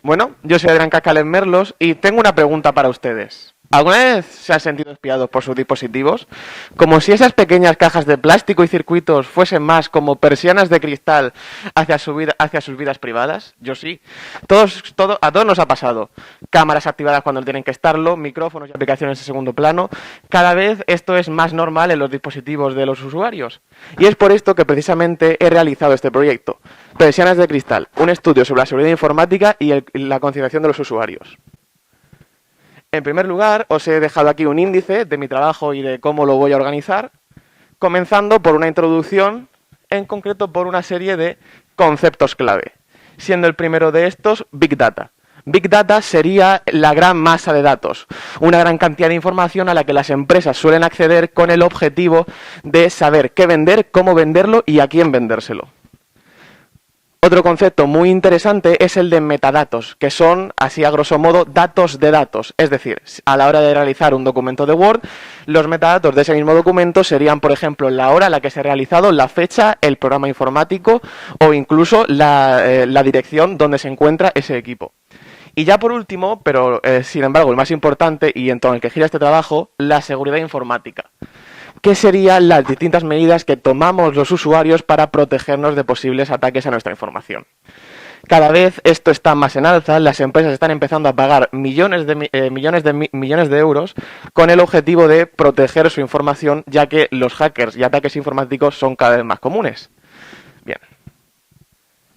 Bueno, yo soy Adrián Cacales Merlos y tengo una pregunta para ustedes. ¿Alguna vez se han sentido espiados por sus dispositivos? Como si esas pequeñas cajas de plástico y circuitos fuesen más como persianas de cristal hacia sus vidas privadas. Yo sí. A todos nos ha pasado. Cámaras activadas cuando tienen que estarlo, micrófonos y aplicaciones en segundo plano. Cada vez esto es más normal en los dispositivos de los usuarios. Y es por esto que precisamente he realizado este proyecto. Persianas de cristal, un estudio sobre la seguridad informática y la concienciación de los usuarios. En primer lugar, os he dejado aquí un índice de mi trabajo y de cómo lo voy a organizar, comenzando por una introducción, en concreto por una serie de conceptos clave, siendo el primero de estos Big Data. Big Data sería la gran masa de datos, una gran cantidad de información a la que las empresas suelen acceder con el objetivo de saber qué vender, cómo venderlo y a quién vendérselo. Otro concepto muy interesante es el de metadatos, que son, así a grosso modo, datos de datos. Es decir, a la hora de realizar un documento de Word, los metadatos de ese mismo documento serían, por ejemplo, la hora a la que se ha realizado, la fecha, el programa informático o incluso la dirección donde se encuentra ese equipo. Y ya por último, pero sin embargo el más importante y en torno al que gira este trabajo, la seguridad informática. ¿Qué serían las distintas medidas que tomamos los usuarios para protegernos de posibles ataques a nuestra información? Cada vez esto está más en alza, las empresas están empezando a pagar millones de euros con el objetivo de proteger su información, ya que los hackers y ataques informáticos son cada vez más comunes. Bien.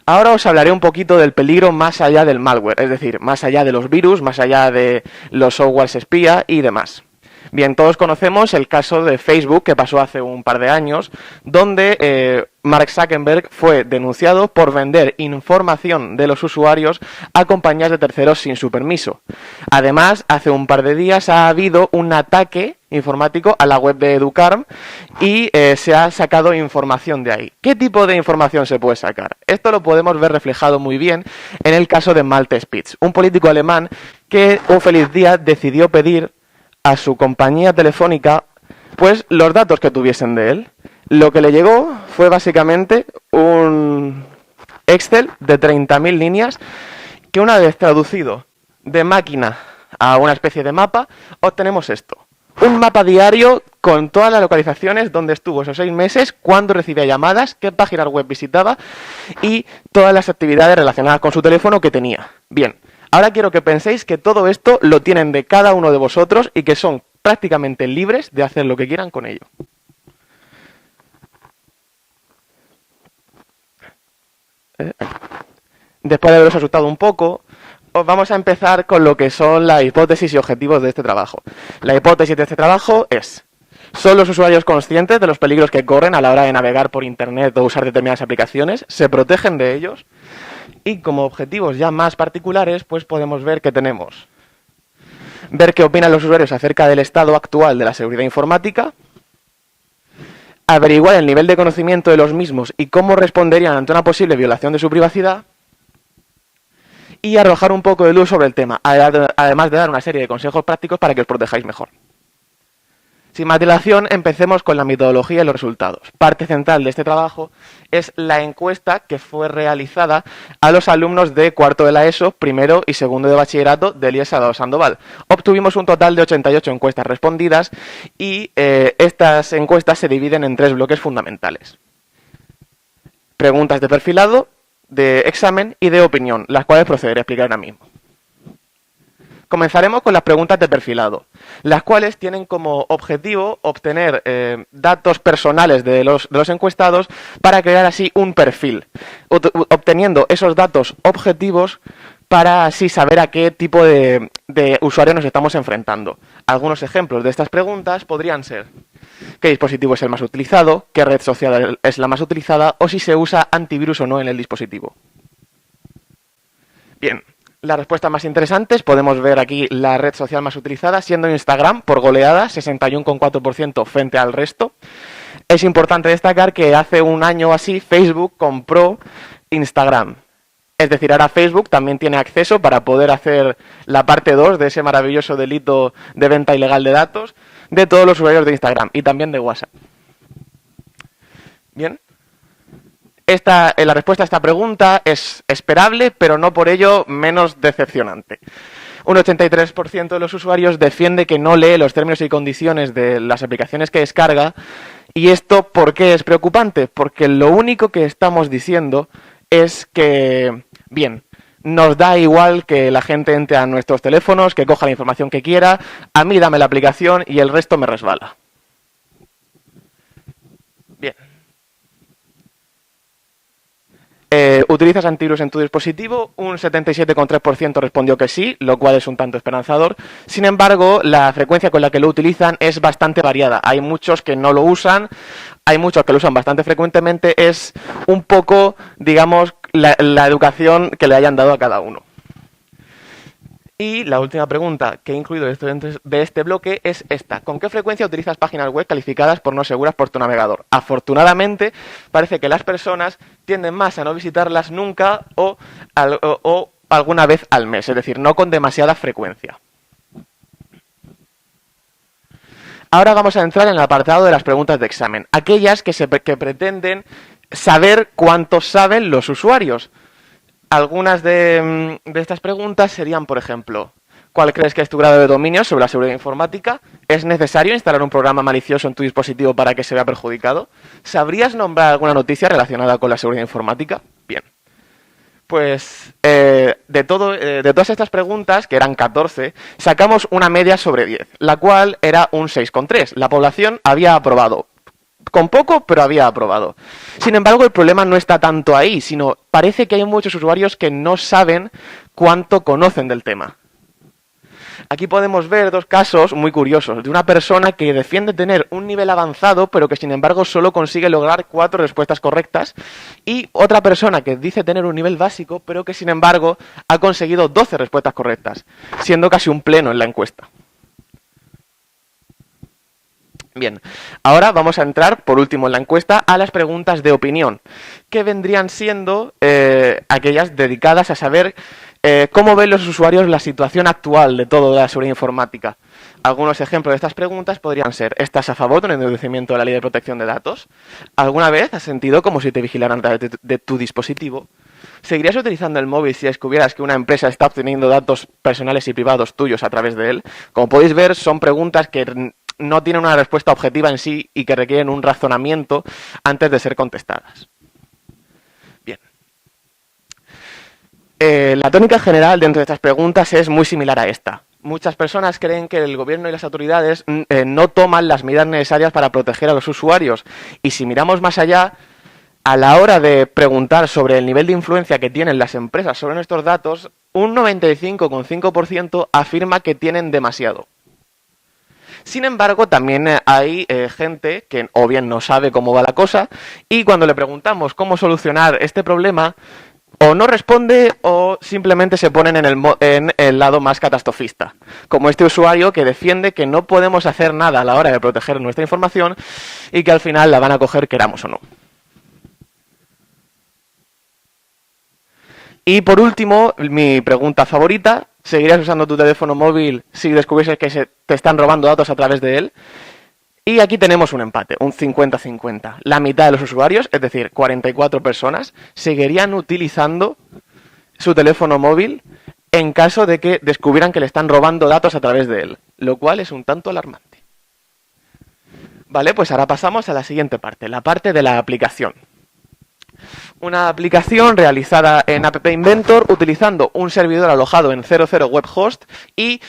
Ahora os hablaré un poquito del peligro más allá del malware, es decir, más allá de los virus, más allá de los softwares espía y demás. Bien, todos conocemos el caso de Facebook que pasó hace un par de años, donde Mark Zuckerberg fue denunciado por vender información de los usuarios a compañías de terceros sin su permiso. Además, hace un par de días ha habido un ataque informático a la web de Educarm y se ha sacado información de ahí. ¿Qué tipo de información se puede sacar? Esto lo podemos ver reflejado muy bien en el caso de Malte Spitz, un político alemán que un feliz día decidió pedir a su compañía telefónica pues los datos que tuviesen de él. Lo que le llegó fue básicamente un Excel de 30.000 líneas que una vez traducido de máquina a una especie de mapa, obtenemos esto. Un mapa diario con todas las localizaciones donde estuvo esos 6 meses, cuándo recibía llamadas, qué páginas web visitaba y todas las actividades relacionadas con su teléfono que tenía. Bien. Ahora quiero que penséis que todo esto lo tienen de cada uno de vosotros y que son prácticamente libres de hacer lo que quieran con ello. Después de haberos asustado un poco, os vamos a empezar con lo que son las hipótesis y objetivos de este trabajo. La hipótesis de este trabajo es: ¿son los usuarios conscientes de los peligros que corren a la hora de navegar por Internet o usar determinadas aplicaciones? ¿Se protegen de ellos? Y como objetivos ya más particulares, pues podemos ver que tenemos ver qué opinan los usuarios acerca del estado actual de la seguridad informática, averiguar el nivel de conocimiento de los mismos y cómo responderían ante una posible violación de su privacidad, y arrojar un poco de luz sobre el tema, además de dar una serie de consejos prácticos para que os protejáis mejor. Sin más dilación, empecemos con la metodología y los resultados. Parte central de este trabajo es la encuesta que fue realizada a los alumnos de cuarto de la ESO, primero y segundo de bachillerato del IES Adolfo Sandoval. Obtuvimos un total de 88 encuestas respondidas y estas encuestas se dividen en 3 bloques fundamentales. Preguntas de perfilado, de examen y de opinión, las cuales procederé a explicar ahora mismo. Comenzaremos con las preguntas de perfilado, las cuales tienen como objetivo obtener datos personales de los encuestados para crear así un perfil, obteniendo esos datos objetivos para así saber a qué tipo de usuario nos estamos enfrentando. Algunos ejemplos de estas preguntas podrían ser: ¿qué dispositivo es el más utilizado? ¿Qué red social es la más utilizada? O si se usa antivirus o no en el dispositivo. Bien. Las respuestas más interesantes, podemos ver aquí la red social más utilizada, siendo Instagram por goleada, 61,4% frente al resto. Es importante destacar que hace un año o así Facebook compró Instagram. Es decir, ahora Facebook también tiene acceso para poder hacer la parte 2 de ese maravilloso delito de venta ilegal de datos de todos los usuarios de Instagram y también de WhatsApp. Bien. La respuesta a esta pregunta es esperable, pero no por ello menos decepcionante. Un 83% de los usuarios defiende que no lee los términos y condiciones de las aplicaciones que descarga. ¿Y esto por qué es preocupante? Porque lo único que estamos diciendo es que, bien, nos da igual que la gente entre a nuestros teléfonos, que coja la información que quiera, a mí dame la aplicación y el resto me resbala. Bien. ¿Utilizas antivirus en tu dispositivo? Un 77,3% respondió que sí, lo cual es un tanto esperanzador. Sin embargo, la frecuencia con la que lo utilizan es bastante variada. Hay muchos que no lo usan, hay muchos que lo usan bastante frecuentemente. Es un poco, digamos, la educación que le hayan dado a cada uno. Y la última pregunta que he incluido de este bloque es esta. ¿Con qué frecuencia utilizas páginas web calificadas por no seguras por tu navegador? Afortunadamente, parece que las personas tienden más a no visitarlas nunca o alguna vez al mes, es decir, no con demasiada frecuencia. Ahora vamos a entrar en el apartado de las preguntas de examen, aquellas que pretenden saber cuánto saben los usuarios. Algunas de estas preguntas serían, por ejemplo, ¿cuál crees que es tu grado de dominio sobre la seguridad informática? ¿Es necesario instalar un programa malicioso en tu dispositivo para que se vea perjudicado? ¿Sabrías nombrar alguna noticia relacionada con la seguridad informática? Bien. Pues de todas estas preguntas, que eran 14, sacamos una media sobre 10, la cual era un 6,3. La población había aprobado. Con poco, pero había aprobado. Sin embargo, el problema no está tanto ahí, sino parece que hay muchos usuarios que no saben cuánto conocen del tema. Aquí podemos ver dos casos muy curiosos, de una persona que defiende tener un nivel avanzado, pero que sin embargo solo consigue lograr 4 respuestas correctas, y otra persona que dice tener un nivel básico, pero que sin embargo ha conseguido 12 respuestas correctas, siendo casi un pleno en la encuesta. Bien, ahora vamos a entrar, por último en la encuesta, a las preguntas de opinión, que vendrían siendo aquellas dedicadas a saber cómo ven los usuarios la situación actual de toda la seguridad informática. Algunos ejemplos de estas preguntas podrían ser: ¿estás a favor de un endurecimiento de la ley de protección de datos? ¿Alguna vez has sentido como si te vigilaran a través de tu dispositivo? ¿Seguirías utilizando el móvil si descubrieras que una empresa está obteniendo datos personales y privados tuyos a través de él? Como podéis ver, son preguntas que no tienen una respuesta objetiva en sí y que requieren un razonamiento antes de ser contestadas. Bien. La tónica general dentro de estas preguntas es muy similar a esta. Muchas personas creen que el gobierno y las autoridades no toman las medidas necesarias para proteger a los usuarios. Y si miramos más allá, a la hora de preguntar sobre el nivel de influencia que tienen las empresas sobre nuestros datos, un 95,5% afirma que tienen demasiado. Sin embargo, también hay gente que o bien no sabe cómo va la cosa, y cuando le preguntamos cómo solucionar este problema, o no responde o simplemente se ponen en el lado más catastrofista, como este usuario que defiende que no podemos hacer nada a la hora de proteger nuestra información y que al final la van a coger queramos o no. Y por último, mi pregunta favorita: ¿seguirías usando tu teléfono móvil si descubrieses que te están robando datos a través de él? Y aquí tenemos un empate, un 50-50. La mitad de los usuarios, es decir, 44 personas, seguirían utilizando su teléfono móvil en caso de que descubrieran que le están robando datos a través de él, lo cual es un tanto alarmante. Vale, pues ahora pasamos a la siguiente parte, la parte de la aplicación. Una aplicación realizada en App Inventor utilizando un servidor alojado en 00 Web Host y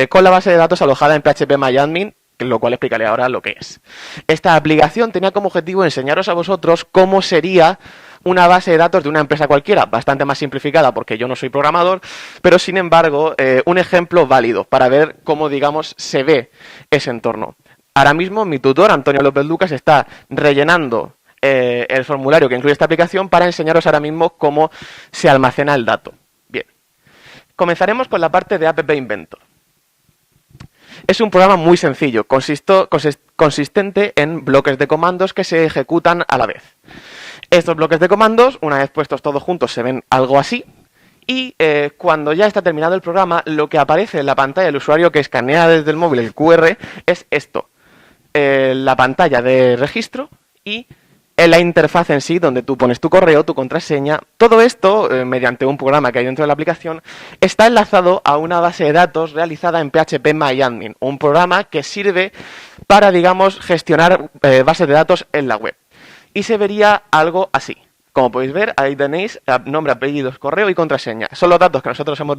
con la base de datos alojada en PHPMyAdmin, lo cual explicaré ahora lo que es. Esta aplicación tenía como objetivo enseñaros a vosotros cómo sería una base de datos de una empresa cualquiera, bastante más simplificada porque yo no soy programador, pero sin embargo un ejemplo válido para ver cómo, digamos, se ve ese entorno. Ahora mismo mi tutor, Antonio López Lucas, está rellenando el formulario que incluye esta aplicación para enseñaros ahora mismo cómo se almacena el dato. Bien, comenzaremos con la parte de App Inventor. Es un programa muy sencillo, consistente en bloques de comandos que se ejecutan a la vez. Estos bloques de comandos, una vez puestos todos juntos, se ven algo así. Y cuando ya está terminado el programa, lo que aparece en la pantalla del usuario que escanea desde el móvil el QR es esto. La pantalla de registro y En la interfaz en sí, donde tú pones tu correo, tu contraseña, todo esto, mediante un programa que hay dentro de la aplicación, está enlazado a una base de datos realizada en PHP un programa que sirve para, digamos, gestionar bases de datos en la web. Y se vería algo así. Como podéis ver, ahí tenéis nombre, apellidos, correo y contraseña. Son los datos que nosotros hemos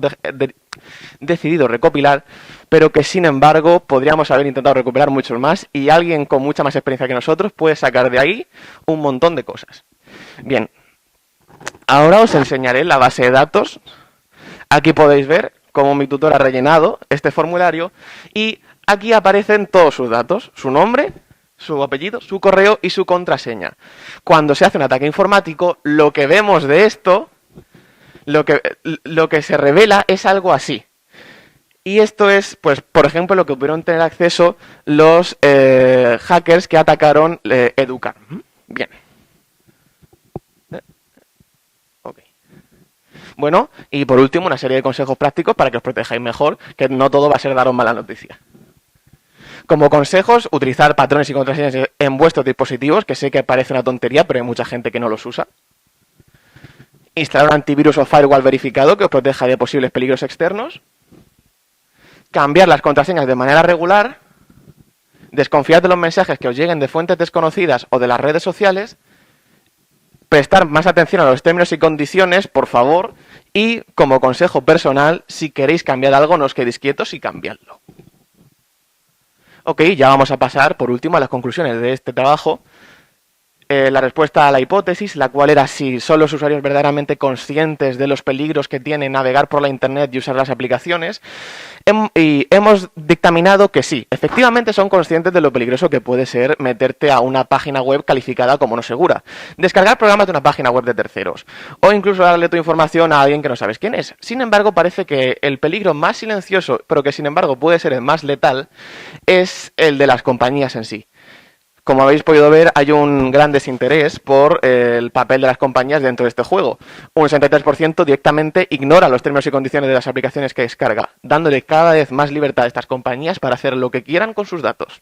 decidido recopilar, pero que sin embargo podríamos haber intentado recuperar muchos más y alguien con mucha más experiencia que nosotros puede sacar de ahí un montón de cosas. Bien, ahora os enseñaré la base de datos. Aquí podéis ver cómo mi tutor ha rellenado este formulario y aquí aparecen todos sus datos, su nombre, su apellido, su correo y su contraseña. Cuando se hace un ataque informático, lo que vemos de esto, lo que se revela es algo así. Y esto es, pues, por ejemplo, lo que pudieron tener acceso los hackers que atacaron Educar. Bien. Ok. Bueno, y por último, una serie de consejos prácticos para que os protejáis mejor, que no todo va a ser daros mala noticia. Como consejos, utilizar patrones y contraseñas en vuestros dispositivos, que sé que parece una tontería, pero hay mucha gente que no los usa. Instalar un antivirus o firewall verificado que os proteja de posibles peligros externos. Cambiar las contraseñas de manera regular. Desconfiad de los mensajes que os lleguen de fuentes desconocidas o de las redes sociales. Prestar más atención a los términos y condiciones, por favor. Y, como consejo personal, si queréis cambiar algo, no os quedéis quietos y cambiadlo. Ok, ya vamos a pasar, por último, a las conclusiones de este trabajo. La respuesta a la hipótesis, la cual era si son los usuarios verdaderamente conscientes de los peligros que tiene navegar por la Internet y usar las aplicaciones. Y hemos dictaminado que sí, efectivamente son conscientes de lo peligroso que puede ser meterte a una página web calificada como no segura, descargar programas de una página web de terceros, o incluso darle tu información a alguien que no sabes quién es. Sin embargo, parece que el peligro más silencioso, pero que sin embargo puede ser el más letal, es el de las compañías en sí. Como habéis podido ver, hay un gran desinterés por el papel de las compañías dentro de este juego. Un 63% directamente ignora los términos y condiciones de las aplicaciones que descarga, dándole cada vez más libertad a estas compañías para hacer lo que quieran con sus datos.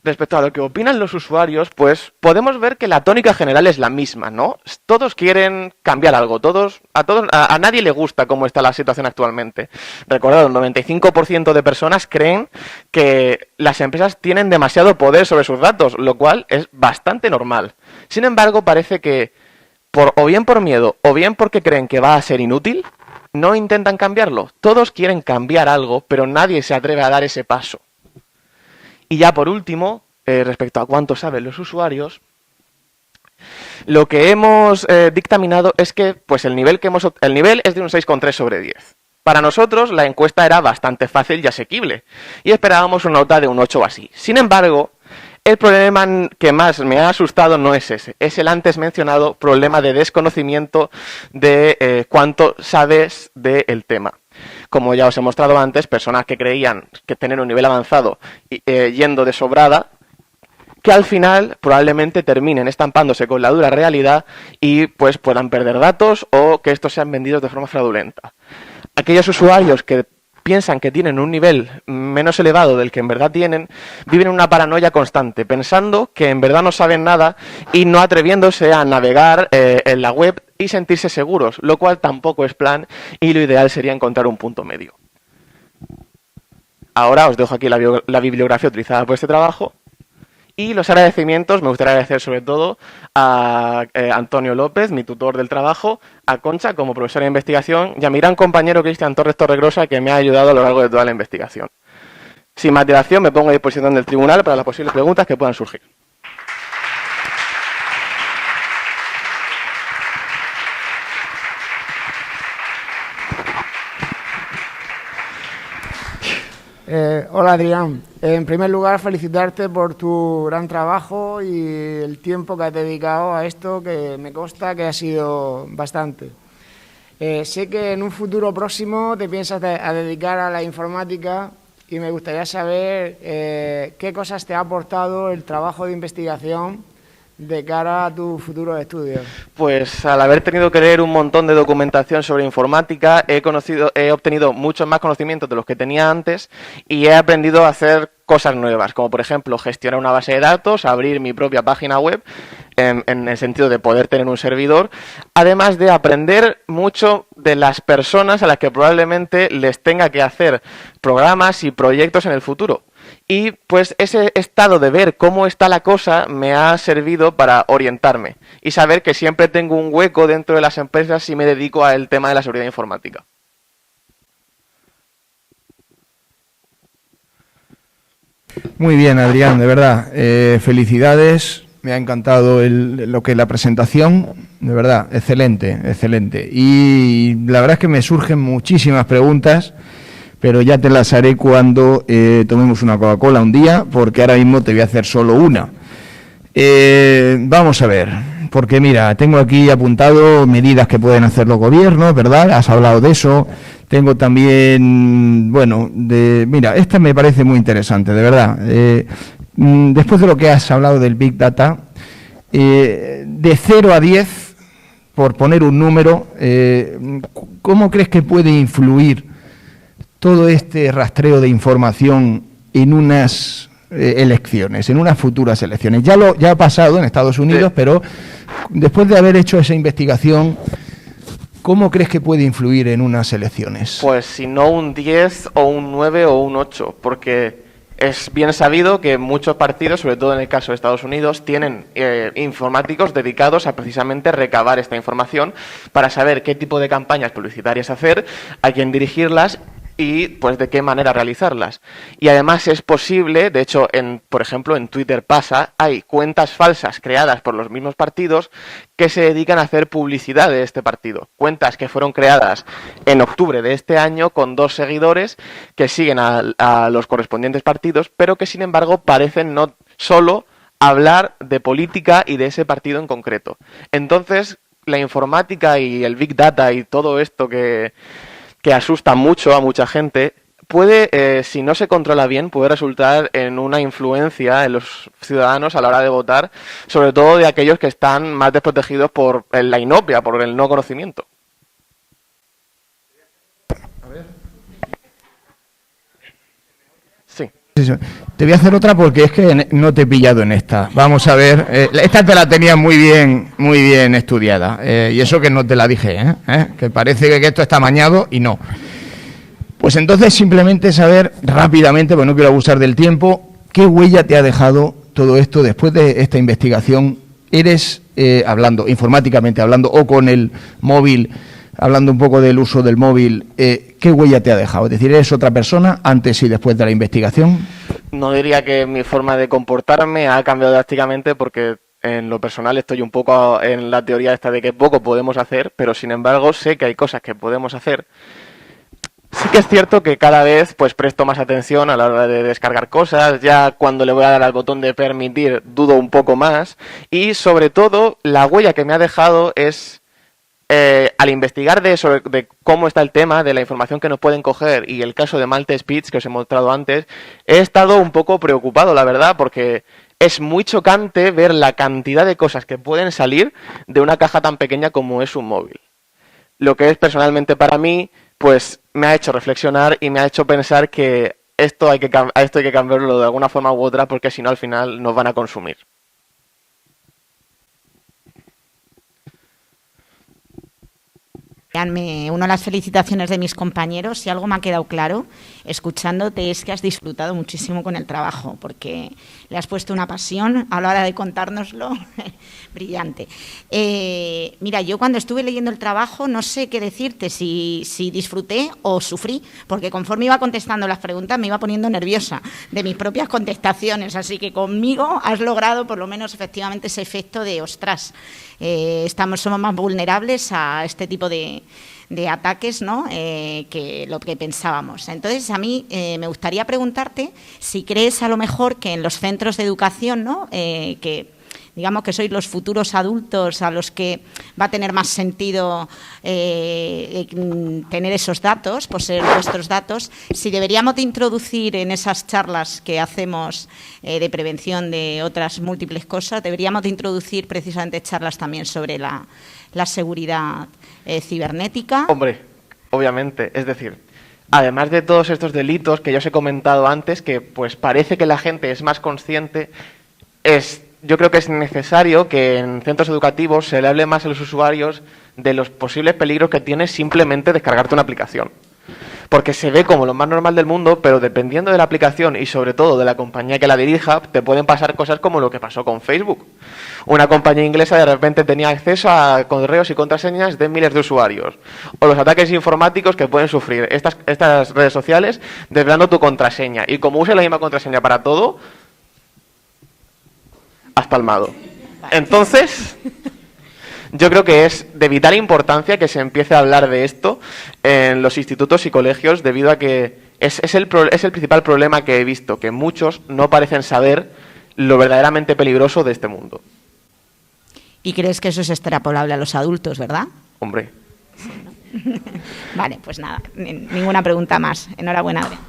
Respecto a lo que opinan los usuarios, pues podemos ver que la tónica general es la misma, ¿no? Todos quieren cambiar algo, a nadie le gusta cómo está la situación actualmente. Recordad, el 95% de personas creen que las empresas tienen demasiado poder sobre sus datos, lo cual es bastante normal. Sin embargo, parece que, o bien por miedo, o bien porque creen que va a ser inútil, no intentan cambiarlo. Todos quieren cambiar algo, pero nadie se atreve a dar ese paso. Y ya por último, respecto a cuánto saben los usuarios, lo que hemos dictaminado es que pues el nivel es de un 6,3 sobre 10. Para nosotros la encuesta era bastante fácil y asequible, y esperábamos una nota de un 8 o así. Sin embargo, el problema que más me ha asustado no es ese, es el antes mencionado problema de desconocimiento de cuánto sabes del tema. Como ya os he mostrado antes, personas que creían que tener un nivel avanzado yendo de sobrada, que al final probablemente terminen estampándose con la dura realidad y pues puedan perder datos o que estos sean vendidos de forma fraudulenta. Aquellos usuarios que piensan que tienen un nivel menos elevado del que en verdad tienen, viven en una paranoia constante, pensando que en verdad no saben nada y no atreviéndose a navegar en la web y sentirse seguros, lo cual tampoco es plan y lo ideal sería encontrar un punto medio. Ahora os dejo aquí la bibliografía utilizada por este trabajo y los agradecimientos. Me gustaría agradecer sobre todo a Antonio López, mi tutor del trabajo, a Concha como profesora de investigación y a mi gran compañero Cristian Torres Torregrosa, que me ha ayudado a lo largo de toda la investigación. Sin más dilación, me pongo a disposición del tribunal para las posibles preguntas que puedan surgir. Hola Adrián, en primer lugar felicitarte por tu gran trabajo y el tiempo que has dedicado a esto, que me consta que ha sido bastante. Sé que en un futuro próximo te piensas a dedicar a la informática y me gustaría saber qué cosas te ha aportado el trabajo de investigación de cara a tus futuros estudios? Pues al haber tenido que leer un montón de documentación sobre informática, he obtenido muchos más conocimientos de los que tenía antes y he aprendido a hacer cosas nuevas, como por ejemplo gestionar una base de datos, abrir mi propia página web, en el sentido de poder tener un servidor, además de aprender mucho de las personas a las que probablemente les tenga que hacer programas y proyectos en el futuro. Y pues ese estado de ver cómo está la cosa me ha servido para orientarme y saber que siempre tengo un hueco dentro de las empresas si me dedico al tema de la seguridad informática. Muy bien, Adrián, de verdad. Felicidades. Me ha encantado la presentación. De verdad, excelente, excelente. Y la verdad es que me surgen muchísimas preguntas, pero ya te las haré cuando tomemos una Coca-Cola un día, porque ahora mismo te voy a hacer solo una. Vamos a ver, porque mira, tengo aquí apuntado medidas que pueden hacer los gobiernos, ¿verdad? Has hablado de eso. Tengo también, bueno, mira, esta me parece muy interesante, de verdad. Después de lo que has hablado del Big Data, de 0 a 10, por poner un número, ¿cómo crees que puede influir todo este rastreo de información en unas elecciones, en unas futuras elecciones? Ya ha pasado en Estados Unidos, sí, pero después de haber hecho esa investigación, ¿cómo crees que puede influir en unas elecciones? Pues si no un 10 o un 9 o un 8, porque es bien sabido que muchos partidos, sobre todo en el caso de Estados Unidos, tienen informáticos dedicados a precisamente recabar esta información para saber qué tipo de campañas publicitarias hacer, a quién dirigirlas y pues de qué manera realizarlas. Y además es posible, de hecho, por ejemplo, en Twitter pasa, hay cuentas falsas creadas por los mismos partidos que se dedican a hacer publicidad de este partido. Cuentas que fueron creadas en octubre de este año con 2 seguidores que siguen a los correspondientes partidos, pero que sin embargo parecen no solo hablar de política y de ese partido en concreto. Entonces, la informática y el Big Data y todo esto que asusta mucho a mucha gente, puede, si no se controla bien, puede resultar en una influencia en los ciudadanos a la hora de votar, sobre todo de aquellos que están más desprotegidos por la inopia, por el no conocimiento. Sí. Te voy a hacer otra porque es que no te he pillado en esta. Vamos a ver, esta te la tenía muy bien estudiada, y eso que no te la dije, que parece que esto está amañado y no. Pues entonces simplemente saber rápidamente, porque no quiero abusar del tiempo, ¿qué huella te ha dejado todo esto después de esta investigación? ¿Eres, hablando, informáticamente hablando, o con el móvil, hablando un poco del uso del móvil, qué huella te ha dejado? Es decir, ¿eres otra persona antes y después de la investigación? No diría que mi forma de comportarme ha cambiado drásticamente porque en lo personal estoy un poco en la teoría esta de que poco podemos hacer, pero sin embargo sé que hay cosas que podemos hacer. Sí que es cierto que cada vez pues presto más atención a la hora de descargar cosas, ya cuando le voy a dar al botón de permitir dudo un poco más y sobre todo la huella que me ha dejado es al investigar de cómo está el tema, de la información que nos pueden coger y el caso de Malte Spitz que os he mostrado antes, he estado un poco preocupado, la verdad, porque es muy chocante ver la cantidad de cosas que pueden salir de una caja tan pequeña como es un móvil. Lo que es personalmente para mí, pues me ha hecho reflexionar y me ha hecho pensar que esto hay que cambiarlo de alguna forma u otra porque si no al final nos van a consumir. Me uno a las felicitaciones de mis compañeros. Si algo me ha quedado claro, escuchándote, es que has disfrutado muchísimo con el trabajo, porque le has puesto una pasión a la hora de contárnoslo brillante. Mira, yo cuando estuve leyendo el trabajo no sé qué decirte, si disfruté o sufrí, porque conforme iba contestando las preguntas me iba poniendo nerviosa de mis propias contestaciones, así que conmigo has logrado por lo menos efectivamente ese efecto de ostras, somos más vulnerables a este tipo de ataques, ¿no? Que lo que pensábamos. Entonces, a mí me gustaría preguntarte si crees a lo mejor que en los centros de educación, ¿no? Que digamos que sois los futuros adultos a los que va a tener más sentido tener esos datos, por ser vuestros datos, si deberíamos de introducir en esas charlas que hacemos de prevención de otras múltiples cosas, deberíamos de introducir precisamente charlas también sobre la seguridad cibernética. Hombre, obviamente, es decir, además de todos estos delitos que ya os he comentado antes, que pues parece que la gente es más consciente, yo creo que es necesario que en centros educativos se le hable más a los usuarios de los posibles peligros que tiene simplemente descargarte una aplicación. Porque se ve como lo más normal del mundo, pero dependiendo de la aplicación y sobre todo de la compañía que la dirija, te pueden pasar cosas como lo que pasó con Facebook. Una compañía inglesa de repente tenía acceso a correos y contraseñas de miles de usuarios. O los ataques informáticos que pueden sufrir estas redes sociales desvelando tu contraseña. Y como uses la misma contraseña para todo, has palmado. Entonces, yo creo que es de vital importancia que se empiece a hablar de esto en los institutos y colegios, debido a que es el principal problema que he visto, que muchos no parecen saber lo verdaderamente peligroso de este mundo. Y crees que eso es extrapolable a los adultos, ¿verdad? Hombre. Vale, pues nada, ninguna pregunta más. Enhorabuena, Adrián.